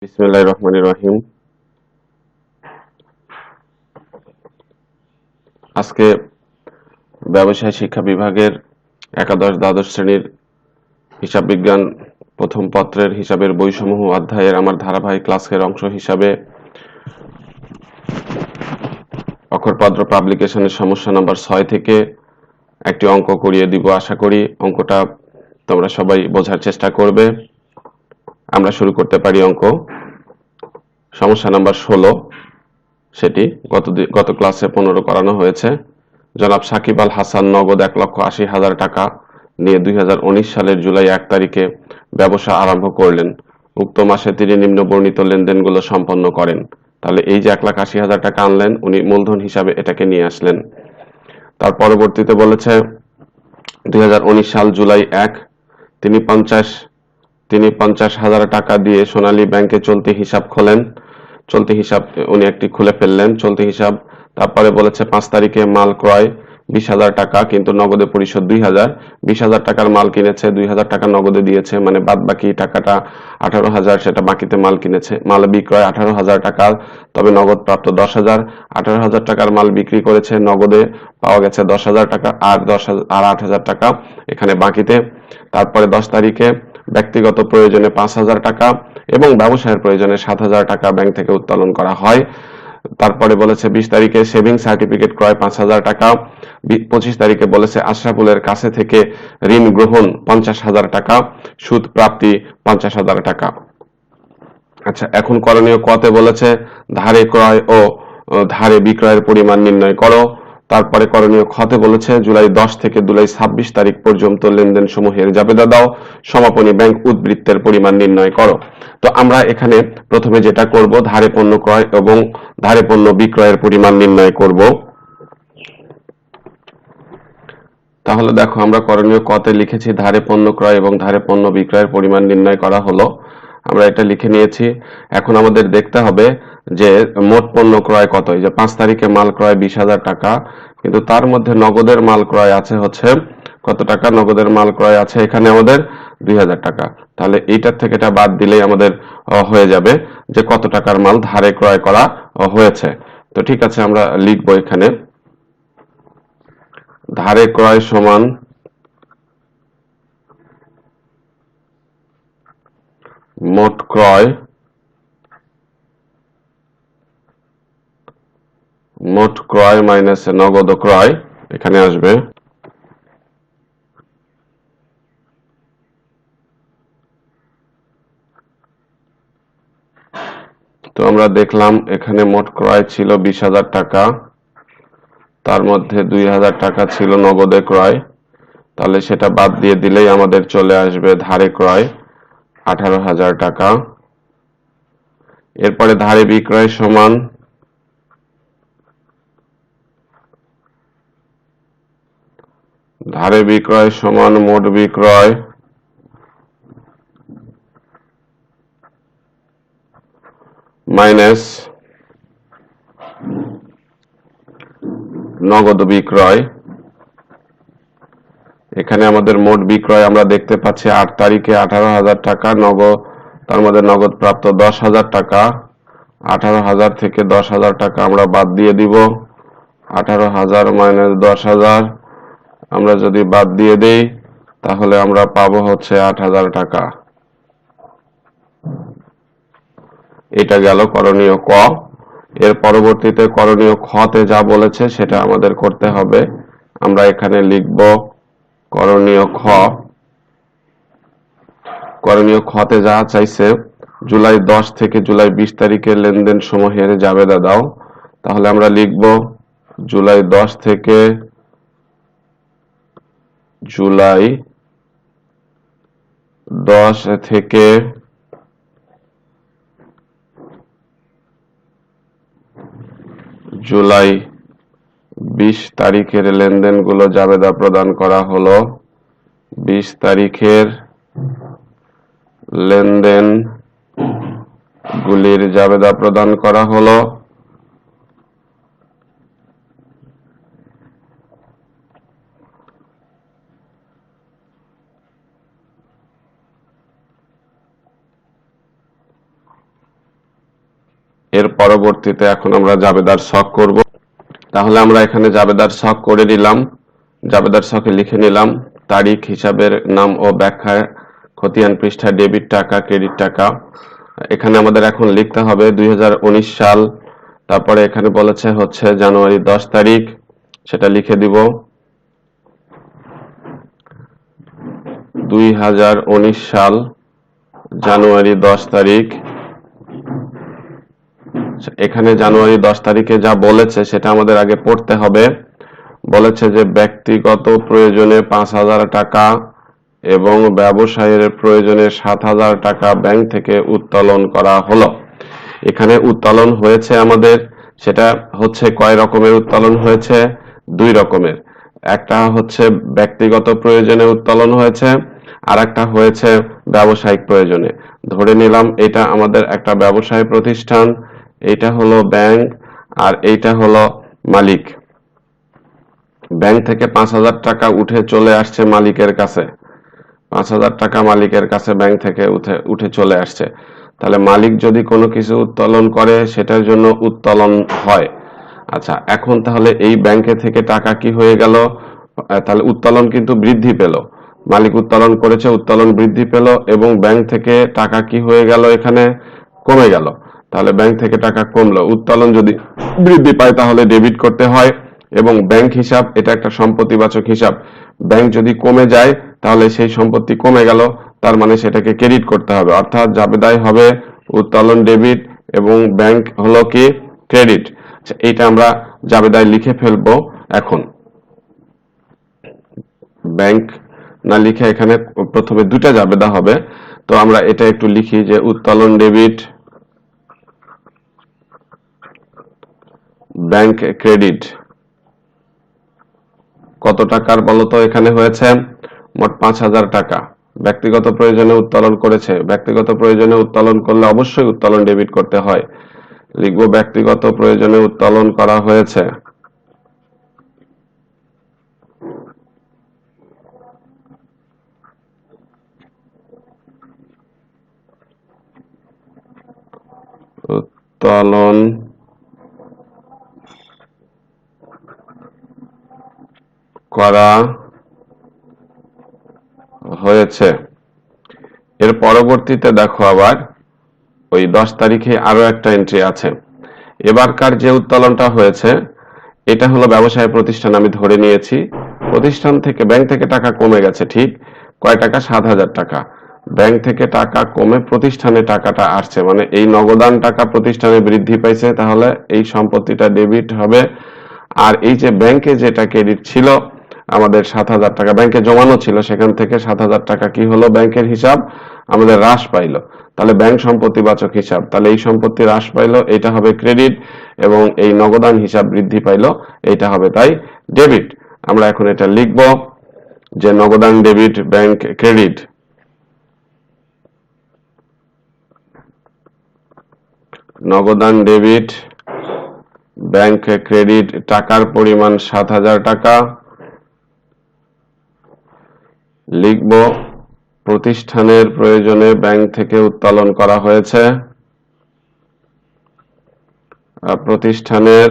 বিসমিল্লাহির রহমানির রহিম। আজকে ব্যবসায় শিক্ষা বিভাগের একাদশ দ্বাদশ শ্রেণীর হিসাব বিজ্ঞান প্রথম পত্রের হিসাবের বইসমূহ অধ্যায়ের আমার ধারাবাহিক ক্লাসের অংশ হিসাবে অক্ষরপত্র পাবলিকেশনের সমস্যা নাম্বার 6 থেকে একটি অঙ্ক করিয়ে দিব। আশা করি অঙ্কটা তোমরা সবাই বোঝার চেষ্টা করবে। আমরা শুরু করতে পারি। অঙ্ক সমস্যা নাম্বার 16, সেটি গত ক্লাসে 15 করানো হয়েছে। জনাব সাকিব আল হাসান নগদ 1,80,000 টাকা নিয়ে 2019 সালের জুলাই 1 তারিখে ব্যবসা আরম্ভ করলেন। উক্ত মাসে তিনি নিম্ন বর্ণিত লেনদেনগুলো সম্পন্ন করেন। তাহলে এই যে 1,80,000 টাকা আনলেন, উনি মূলধন হিসাবে এটাকে নিয়ে আসলেন। তার পরবর্তীতে বলেছে 2019 সাল জুলাই 1 তিনি 50,000 টাকা দিয়ে সোনালী ব্যাংকে চলতি হিসাব খোলেন। চলতি হিসাব উনি একটি খুলে ফেললেন, চলতি হিসাব। তারপরে বলেছে 5 তারিখে মাল ক্রয় 20,000 টাকা, কিন্তু নগদে পরিশোধ 2,000। 20,000 টাকার মাল কিনেছে, 2,000 টাকা নগদে দিয়েছে, মানে বাদ বাকি টাকাটা 18,000, সেটা বাকিতে মাল কিনেছে। মাল বিক্রয় 18,000 টাকা, তবে নগদ প্রাপ্ত 10,000। 18,000 টাকার মাল বিক্রি করেছে, নগদে পাওয়া গেছে 10,000 টাকা, আর 8,000 টাকা এখানে বাকিতে। তারপরে 10 তারিখে ব্যক্তিগত প্রয়োজনে 5,000 টাকা এবং ব্যবসায়ের প্রয়োজনে 7,000 টাকা ব্যাংক থেকে উত্তোলন করা হয়। তারপরে বলেছে 20 তারিখে সেভিং সার্টিফিকেট ক্রয় 5,000 টাকা। 25 তারিখে বলেছে আশরাফুলের কাছে থেকে ঋণ গ্রহণ 50,000 টাকা, সুদ প্রাপ্তি 50,000 টাকা। আচ্ছা, এখন করণীয় কতে বলেছে ধারে ক্রয় ও ধারে বিক্রয়ের পরিমাণ নির্ণয় করো। তারপরে করণীয় খতে বলেছে জুলাই 10 থেকে জুলাই 26 তারিখ পর্যন্ত লেনদেন সমূহের জাবেদা দাও, সমাপনী ব্যাংক উদ্বৃত্তের পরিমাণ নির্ণয় করো। তো আমরা এখানে প্রথমে যেটা করব, ধারে পণ্য ক্রয় এবং ধারে পণ্য বিক্রয়ের পরিমাণ নির্ণয় করব। তাহলে দেখো, আমরা করণীয় কতে লিখেছি ধারে পণ্য ক্রয় এবং ধারে পণ্য বিক্রয়ের পরিমাণ নির্ণয় করা হলো, আমরা এটা লিখে নিয়েছি। এখন আমাদের দেখতে হবে যে মোট পণ্য ক্রয় কত। এই যে 5 তারিখে মাল ক্রয় 20,000 টাকা, কিন্তু তার মধ্যে নগদের মাল ক্রয় আছে হচ্ছে কত টাকা? নগদের মাল ক্রয় আছে এখানে আমাদের 2,000 টাকা। তাহলে এইটার থেকে এটা বাদ দিলেই আমাদের হয়ে যাবে যে কত টাকার মাল ধারে ক্রয় করা হয়েছে। তো ঠিক আছে, আমরা লিখবো এখানে ধারে ক্রয় সমান মোট ক্রয় মাইনাস নগদ ক্রয় এখানে আসবে। তো আমরা দেখলাম এখানে মোট ক্রয় ছিল 20,000 টাকা, তার মধ্যে 2,000 টাকা ছিল নগদে ক্রয়। তাহলে সেটা বাদ দিয়ে দিলেই আমাদের চলে আসবে ধারে ক্রয় 18,000 টাকা। এরপরে ধারে বিক্রয় সমান মোট বিক্রয় মাইনাস নগদ বিক্রয়। এখানে আমাদের মোট বিক্রয় আমরা দেখতে পাচ্ছি 8 তারিখে 18,000 টাকা, নগদ তার মধ্যে নগদ প্রাপ্ত 10,000 টাকা। 18,000 থেকে 10,000 টাকা আমরা বাদ দিয়ে দিব। 18,000 মাইনাস 10,000 আমরা যদি বাদ দিয়ে দেই তাহলে আমরা পাবো হচ্ছে 8,000 টাকা। এটা গেল করণীয় ক। এর পরবর্তীতে করণীয় খতে যা বলেছে সেটা আমাদের করতে হবে। আমরা এখানে লিখব করণীয় খ। করণীয় খতে যা চাইছে জুলাই 10 থেকে জুলাই 20 তারিখের লেনদেন সমূহের জাবেদা দাও। তাহলে আমরা লিখব জুলাই 10 থেকে জুলাই 10 থেকে জুলাই 20 তারিখের লেনদেনগুলো জাবেদা প্রদান করা হলো। 20 তারিখের লেনদেন গুলির জাবেদা প্রদান করা হলো। এর পরবর্তীতে এখন আমরা জাবেদার ছক করব। তাহলে আমরা এখানে জাবেদার ছক করে নিলাম। জাবেদার ছকে লিখে নিলাম তারিখ, হিসাবের নাম ও ব্যাখ্যা, খতিয়ান পৃষ্ঠা, ডেবিট টাকা, ক্রেডিট টাকা। এখানে আমাদের এখন লিখতে হবে 2019 সাল, তারপরে এখানে বলেছে হচ্ছে জানুয়ারি 10 তারিখ, সেটা লিখে দিব। 2019 সাল জানুয়ারি 10 তারিখ। এখানে জানুয়ারি 10 তারিখে যা বলেছে সেটা আমাদের আগে পড়তে হবে। বলেছে যে ব্যক্তিগত প্রয়োজনে 5,000 টাকা এবং ব্যবসায়ের প্রয়োজনে 7,000 টাকা ব্যাংক থেকে উত্তোলন করা হলো। এখানে উত্তোলন হয়েছে আমাদের, সেটা হচ্ছে কয় রকমের উত্তোলন হয়েছে? 2 রকমের। একটা হচ্ছে ব্যক্তিগত প্রয়োজনে উত্তোলন হয়েছে, আর একটা হয়েছে ব্যবসায়িক প্রয়োজনে। ধরে নিলাম এটা আমাদের একটা ব্যবসায় প্রতিষ্ঠান, এইটা হলো ব্যাংক, আর এইটা হলো মালিক। ব্যাংক থেকে 5,000 টাকা উঠে চলে আসছে মালিকের কাছে। 5,000 টাকা মালিকের কাছে ব্যাংক থেকে উঠে চলে আসছে। তাহলে মালিক যদি কোনো কিছু উত্তোলন করে সেটার জন্য উত্তোলন হয়। আচ্ছা, এখন তাহলে এই ব্যাংকে থেকে টাকা কি হয়ে গেল? তাহলে উত্তোলন কিন্তু বৃদ্ধি পেল। মালিক উত্তোলন করেছে, উত্তোলন বৃদ্ধি পেল, এবং ব্যাংক থেকে টাকা কি হয়ে গেল? এখানে কমে গেল। তাহলে ব্যাংক থেকে টাকা কমলো। উত্তোলন যদি বৃদ্ধি পায় তাহলে ডেবিট করতে হয়, এবং ব্যাংক হিসাব এটা একটা সম্পত্তিবাচক হিসাব। ব্যাংক যদি কমে যায় তাহলে সেই সম্পত্তি কমে গেল, তার মানে সেটাকে ক্রেডিট করতে হবে, অর্থাৎ জাবেদায় হবে উত্তোলন ডেবিট এবং ব্যাংক হলো কি ক্রেডিট। এইটা আমরা জাবেদায় লিখে ফেলবো। এখন ব্যাংক না লিখে এখানে প্রথমে 2টা জাবেদা হবে, তো আমরা এটা একটু লিখি যে উত্তোলন ডেবিট, ব্যাংক ক্রেডিট। কত টাকার বলতো এখানে হয়েছে? মোট 5,000 টাকা। ব্যক্তিগত প্রয়োজনে উত্তোলন করেছে। ব্যক্তিগত প্রয়োজনে উত্তোলন করলে অবশ্যই উত্তোলন ডেবিট করতে হয়। লিখব ব্যক্তিগত প্রয়োজনে উত্তোলন করা হয়েছে। উত্তোলন করা হয়েছে। এর পরবর্তীতে দেখো আবার ওই 10 তারিখে আরো একটা এন্ট্রি আছে। এবারকার যে উত্তোলনটা হয়েছে এটা হলো ব্যবসায় প্রতিষ্ঠান, আমি ধরে নিয়েছি। প্রতিষ্ঠান থেকে ব্যাংক থেকে টাকা কমে গেছে, ঠিক কয় টাকা? 7,000 টাকা। ব্যাংক থেকে টাকা কমে প্রতিষ্ঠানে টাকাটা আসছে, মানে এই নগদান টাকা প্রতিষ্ঠানে বৃদ্ধি পাইছে, তাহলে এই সম্পত্তিটা ডেবিট হবে। আর এই যে ব্যাংকে যেটা ক্রেডিট ছিল আমাদের 7,000 টাকা ব্যাংকে জমানো ছিল, সেখান থেকে 7,000 টাকা কি হলো? ব্যাংকের হিসাব আমাদের হ্রাস পাইলো। তাহলে ব্যাংক সম্পত্তিবাচক হিসাব, তাহলে এই সম্পত্তি হ্রাস পাইলো, এটা হবে ক্রেডিট, এবং এই নগদান হিসাব বৃদ্ধি পাইলো, এটা হবে তাই ডেবিট। আমরা এখন এটা লিখব যে নগদান ডেবিট, ব্যাংক ক্রেডিট। নগদান ডেবিট, ব্যাংক ক্রেডিট, টাকার পরিমাণ 7,000 টাকা। লিখব প্রতিষ্ঠানের প্রয়োজনে ব্যাংক থেকে উত্তোলন করা হয়েছে। প্রতিষ্ঠানের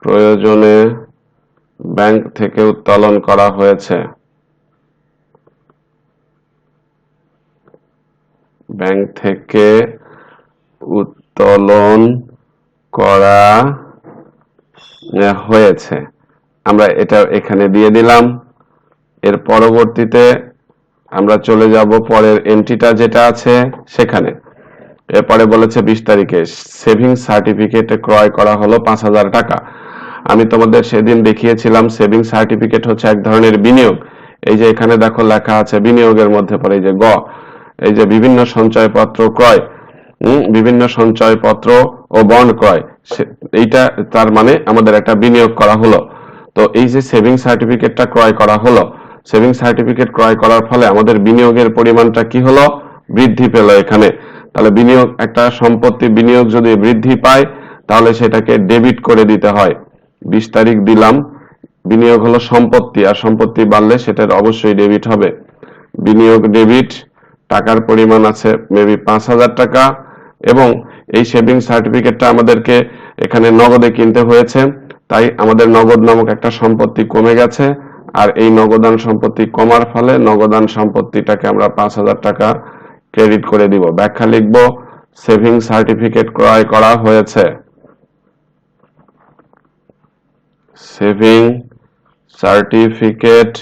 প্রয়োজনে ব্যাংক থেকে উত্তোলন করা হয়েছে। ব্যাংক থেকে উত্তোলন করা হয়েছে। আমরা এটা এখানে দিয়ে দিলাম। এর পরবর্তীতে আমরা চলে যাব পরের এন্ট্রিটা যেটা আছে সেখানে। এরপরে বলেছে 20 তারিখে সেভিংস সার্টিফিকেট ক্রয় করা হলো 5,000 টাকা। আমি তোমাদের সেদিন দেখিয়েছিলাম সেভিংস সার্টিফিকেট হচ্ছে এক ধরনের বিনিয়োগ। এই যে এখানে দেখো লেখা আছে বিনিয়োগের মধ্যে পড়ে, এই যে গ, এই যে বিভিন্ন সঞ্চয়পত্র ক্রয়, বিভিন্ন সঞ্চয়পত্র ও বন্ড ক্রয়, এইটা তার মানে আমাদের একটা বিনিয়োগ করা হলো। তো এই যে সেভিংস সার্টিফিকেটটা ক্রয় করা হলো, সেভিংস সার্টিফিকেট ক্রয় করার ফলে আমাদের বিনিয়োগের পরিমাণটা কি হলো? বৃদ্ধি পেল এখানে। তাহলে বিনিয়োগ, একটা সম্পত্তি বিনিয়োগ যদি বৃদ্ধি পায় তাহলে সেটাকে ডেবিট করে দিতে হয়। 20 তারিখ দিলাম। বিনিয়োগ হলো সম্পত্তি, আর সম্পত্তি বাড়লে সেটার অবশ্যই ডেবিট হবে। বিনিয়োগ ডেবিট, টাকার পরিমাণ আছে মেবি 5,000 টাকা, এবং এই সেভিং সার্টিফিকেটটা আমাদেরকে এখানে নগদে কিনতে হয়েছে, তাই আমাদের নগদ নামক একটা সম্পত্তি কমে গেছে। আর এই নগদান সম্পত্তি কমার ফলে নগদান সম্পত্তিটাকে আমরা 5,000 টাকা ক্রেডিট করে দিব। ব্যাখ্যা লিখব, সেভিং সার্টিফিকেট ক্রয় করা হয়েছে। সেভিং সার্টিফিকেট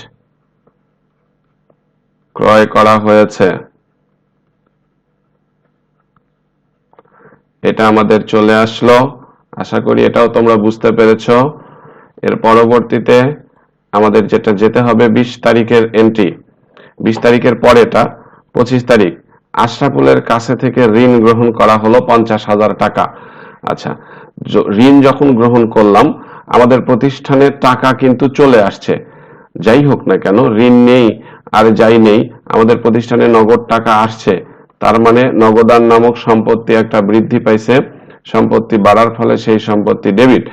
ক্রয় করা হয়েছে, এটা আমাদের চলে আসলো। আশা করি এটাও তোমরা বুঝতে পেরেছো। এর পরবর্তীতে আমাদের যেটা যেতে হবে 20 তারিখের এন্ট্রি। 20 তারিখের পরেটা 25 তারিখ আশরাফুলের কাছে থেকে ঋণ গ্রহণ করা হলো 50,000 টাকা। আচ্ছা, ঋণ যখন গ্রহণ করলাম আমাদের প্রতিষ্ঠানে টাকা কিন্তু চলে আসছে। যাই হোক না কেন, ঋণ নেই আর যাই নেই, আমাদের প্রতিষ্ঠানে নগদ টাকা আসছে। তার মানে নগদান নামক সম্পত্তি একটা বৃদ্ধি পাইছে। সম্পত্তি বাড়ার ফলে সেই সম্পত্তি ডেবিট।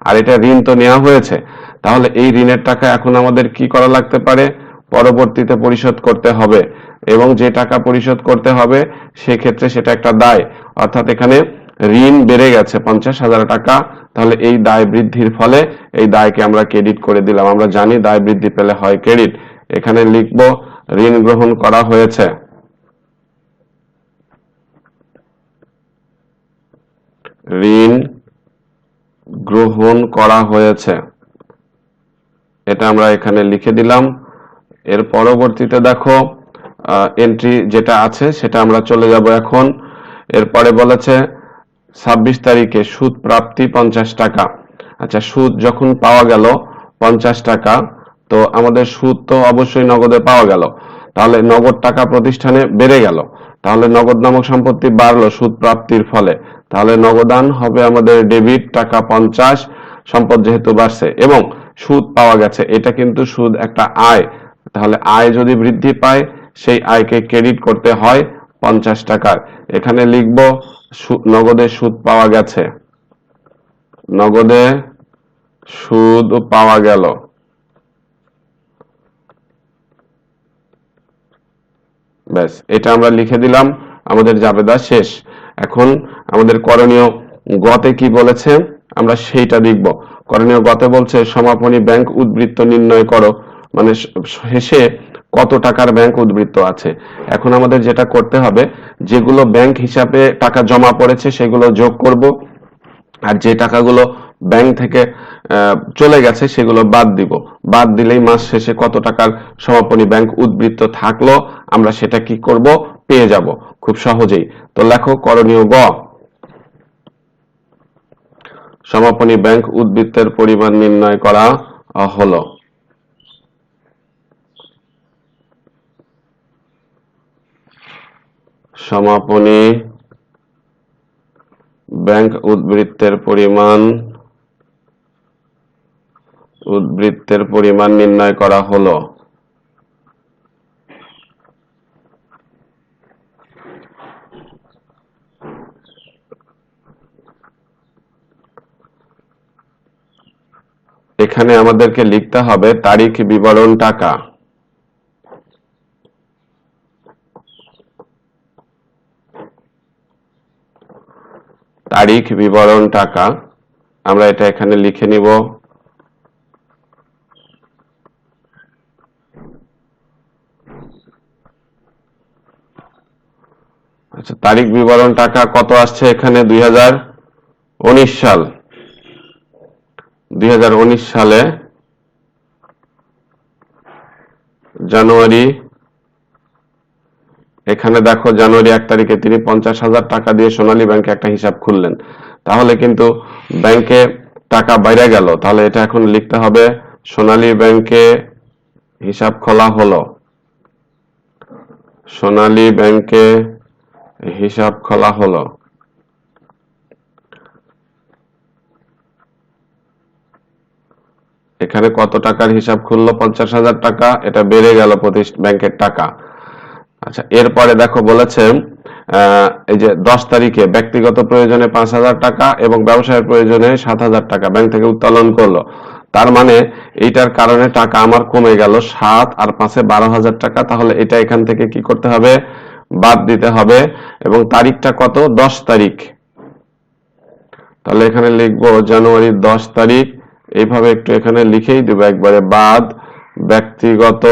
আর এটা ঋণ তো নেওয়া হয়েছে, তাহলে এই ঋণের টাকা এখন আমাদের কি করা লাগতে পারে? পরবর্তীতে পরিশোধ করতে হবে। এবং যে টাকা পরিশোধ করতে হবে সেক্ষেত্রে সেটা একটা দায়, অর্থাৎ এখানে ঋণ বেড়ে গেছে 50,000 টাকা, তাহলে এই দায় বৃদ্ধির ফলে এই দায়কে আমরা ক্রেডিট করে দিলাম। আমরা জানি দায় বৃদ্ধি পেলে হয় ক্রেডিট। এখানে লিখব ঋণ গ্রহণ করা হয়েছে। ঋণ গ্রহণ করা হয়েছে, এটা আমরা এখানে লিখে দিলাম। এর পরবর্তীতে দেখো এন্ট্রি যেটা আছে সেটা আমরা চলে যাব এখন। এরপরে বলেছে 26 তারিখে সুদ প্রাপ্তি 50 টাকা। আচ্ছা, সুদ যখন পাওয়া গেল 50 টাকা, তো আমাদের সুদ তো অবশ্যই নগদে পাওয়া গেল, তাহলে নগদ টাকা প্রতিষ্ঠানে বেড়ে গেল, তাহলে নগদ নামক সম্পত্তি বাড়লো সুদ প্রাপ্তির ফলে, তাহলে নগদান হবে আমাদের ডেবিট টাকা 50, সম্পদ যেহেতু বাড়ছে এবং সুদ পাওয়া গেছে, এটা কিন্তু সুদ একটা আয়, তাহলে আয় যদি বৃদ্ধি পায় সেই আয়কে ক্রেডিট করতে হয় 50 টাকার। এখানে লিখব নগদে সুদ পাওয়া গেছে, নগদে সুদ পাওয়া গেল। ব্যাস, এটা আমরা লিখে দিলাম, আমাদের জাবেদা শেষ। এখন আমাদের করণীয় গতে কি বলেছে আমরা সেইটা দেখব। করণীয় গতে বলছে সমাপনী ব্যাংক উদ্বৃত্ত নির্ণয় করো, মানে শেষে কত টাকার ব্যাংক উদ্বৃত্ত আছে। এখন আমাদের যেটা করতে হবে, যেগুলো ব্যাংক হিসাবে টাকা জমা পড়েছে সেগুলো যোগ করব, আর যে টাকাগুলো ব্যাংক থেকে চলে গেছে সেগুলো বাদ দিব। বাদ দিলেই মাস শেষে কত টাকার সমাপনী ব্যাংক উদ্বৃত্ত থাকলো আমরা সেটা কি করব, পেয়ে যাব খুব সহজেই। তো লেখো করণীয় গ, সমাপনী ব্যাংক উদ্বৃত্তের পরিমাণ নির্ণয় করা হলো। সমাপনী ব্যাংক উদ্বৃত্তের পরিমাণ নির্ণয় করা হলো। এখানে আমাদেরকে লিখতে হবে তারিখ বিবরণ টাকা। তারিখ বিবরণ টাকা আমরা এটা এখানে লিখে নিব। আচ্ছা, তারিখ বিবরণ টাকা কত আসছে এখানে? 2019 সাল। 2019 সালে জানুয়ারি, এখানে দেখো জানুয়ারি 1 তারিখে তিনি 50,000 টাকা দিয়ে সোনালী ব্যাংকে একটা হিসাব খুললেন, তাহলে কিন্তু ব্যাংকে টাকা বাইরে গেল, তাহলে এটা এখন লিখতে হবে সোনালী ব্যাংকে হিসাব খোলা হলো। সোনালী ব্যাংকে হিসাব খোলা হলো। এখানে কত টাকার হিসাব খুললো? 50,000 টাকা, এটা বেড়ে গেল ব্যাংকের টাকা। আচ্ছা, এরপরে দেখো বলেছে এই যে 10 তারিখে ব্যক্তিগত প্রয়োজনে 5,000 টাকা এবং ব্যবসায়ের প্রয়োজনে 7,000 টাকা ব্যাংক থেকে উত্তোলন করলো। তার মানে এইটার কারণে টাকা আমার কমে গেল 7 আর 5 12,000 টাকা। তাহলে এটা এখান থেকে কি করতে হবে? বাদ দিতে হবে এবং তারিখটা কত? 10 তারিখ। তাহলে এখানে লিখবো জানুয়ারির 10 তারিখ, এইভাবে একটু এখানে লিখেই দেবো একবারে, বাদ ব্যক্তিগত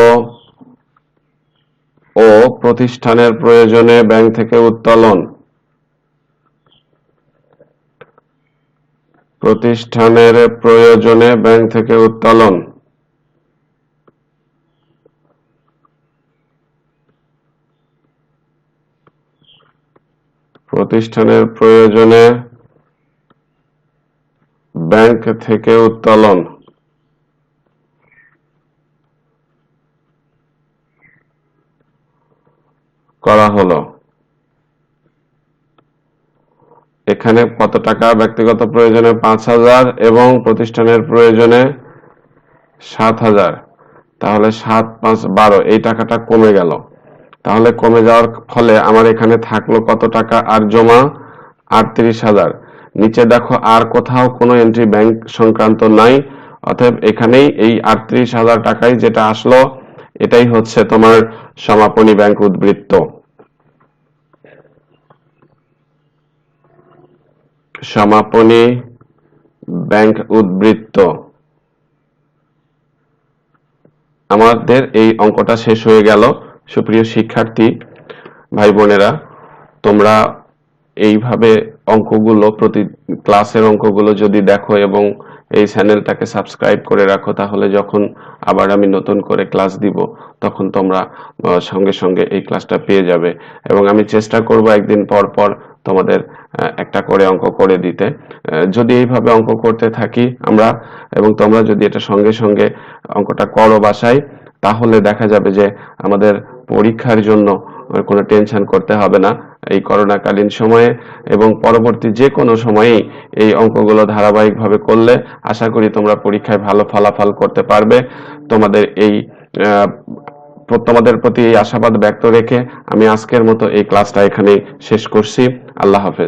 ও প্রতিষ্ঠানের প্রয়োজনে ব্যাংক থেকে উত্তোলন, প্রতিষ্ঠানের প্রয়োজনে ব্যাংক থেকে উত্তোলন। প্রতিষ্ঠানের প্রয়োজনে ব্যাংক থেকে উত্তোলন করা হলো। এখানে কত টাকা? ব্যক্তিগত প্রয়োজনে 5,000 এবং প্রতিষ্ঠানের প্রয়োজনে 7,000। তাহলে 7 5 12, এই টাকাটা কমে গেল। তাহলে কমে যাওয়ার ফলে আমার এখানে থাকলো কত টাকা আর জমা? 38,000। নিচে দেখো আর কোথাও কোনো এন্ট্রি ব্যাংক সংক্রান্ত নাই, অতএব এখানেই এই 38,000 টাকাই যেটা আসলো এটাই হচ্ছে তোমার সমাপনী ব্যাংক উদ্বৃত্ত। সমাপনী ব্যাংক উদ্বৃত্ত। আমাদের এই অঙ্কটা শেষ হয়ে গেল। সুপ্রিয় শিক্ষার্থী ভাই বোনেরা, তোমরা এইভাবে অঙ্কগুলো, প্রতি ক্লাসের অঙ্কগুলো যদি দেখো এবং এই চ্যানেলটাকে সাবস্ক্রাইব করে রাখো, তাহলে যখন আবার আমি নতুন করে ক্লাস দিব তখন তোমরা সঙ্গে সঙ্গে এই ক্লাসটা পেয়ে যাবে। এবং আমি চেষ্টা করব একদিন পর পর তোমাদের একটা করে অঙ্ক করে দিতে। যদি এইভাবে অঙ্ক করতে থাকি আমরা এবং তোমরা যদি এটা সঙ্গে সঙ্গে অঙ্কটা করো বাসায়, তাহলে দেখা যাবে যে আমাদের পরীক্ষার জন্য কোনো টেনশন করতে হবে না এই করোনাকালীন সময়ে, এবং পরবর্তী যে কোনো সময়েই এই অঙ্কগুলো ধারাবাহিকভাবে করলে আশা করি তোমরা পরীক্ষায় ভালো ফলাফল করতে পারবে। তোমাদের প্রতি এই আশাবাদ ব্যক্ত রেখে আমি আজকের মতো এই ক্লাসটা এখানেই শেষ করছি। আল্লাহ হাফেজ।